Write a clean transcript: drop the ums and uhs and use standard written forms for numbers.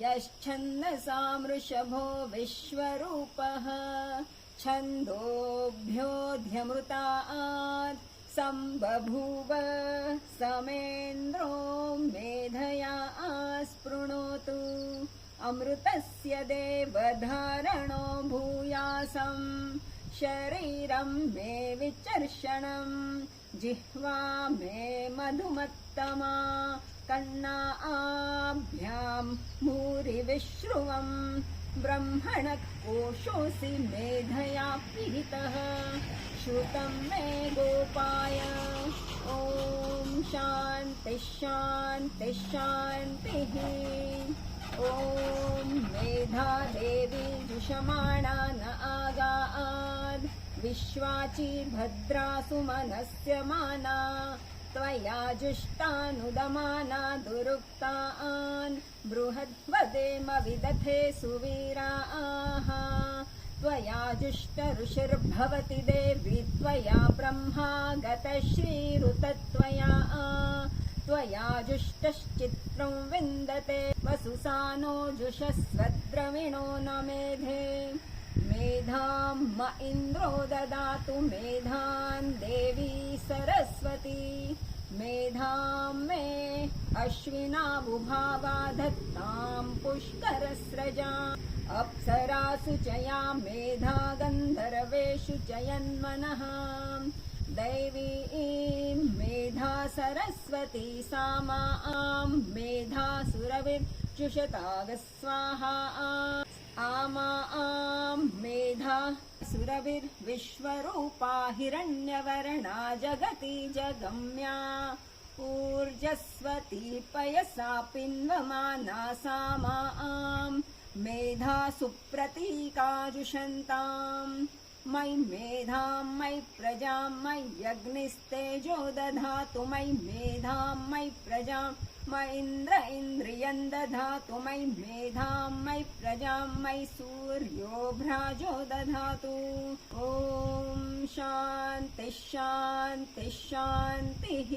यश्छन्दसा वृषभो विश्वरूपः छन्दोभ्योऽध्यमृतात् सम्बभूव समेन्द्रो मेधया स्पृणोतु अमृतस्य देवधारणो भूयासं शरीरं मे विचर्षणं जिह्वा मे मधुमत्तमा कर्णाभ्यां भूरिविश्रुवं ब्रह्मणः कोशोऽसि मेधया पीहितः श्रुतं मे गोपाय ॐ शान्तिः शान्तिः शान्तिः ॐ मेधा देवी जुषमाणा न आगाद् विश्वाची भद्रासु मनस्य माना त्वया जुष्टानुदमाना दुरुक्तान् बृहद्वदेम विदथे सुवीराः त्वया जुष्ट ऋषिर्भवति देवी त्वया ब्रह्मा गतश्रीरुतत्वया त्वया जुष्टश्चित्रं विन्दते वसुसानो जुषस्वद्रविणो न मेधे मेधां म इन्द्रो ददातु मेधान् देवी सरस्वती मेधां मे अश्विनाबुभावा धत्तां पुष्करस्रजा अप्सरासु च या मेधा गन्धर्वेषु च यन्मनः दैवीं मेधा सरस्वती सा मां मेधा सुरविर्जुषताग स्वाहा आमां मेधा सुरविर्विश्वरूपा हिरण्यवर्णा जगति जगम्या ऊर्जस्वती पयसा पिन्वमाना सा मां मेधा सुप्रतीका जुषन्ताम् मयि मेधां मयि प्रजां मयि अग्निस्तेजो दधातु मयि मेधां मयि प्रजां मयि इन्द्रियं दधातु मयि मेधां मयि प्रजां मयि सूर्यो भ्राजो दधातु ॐ शान्तिः शान्तिः शान्तिः।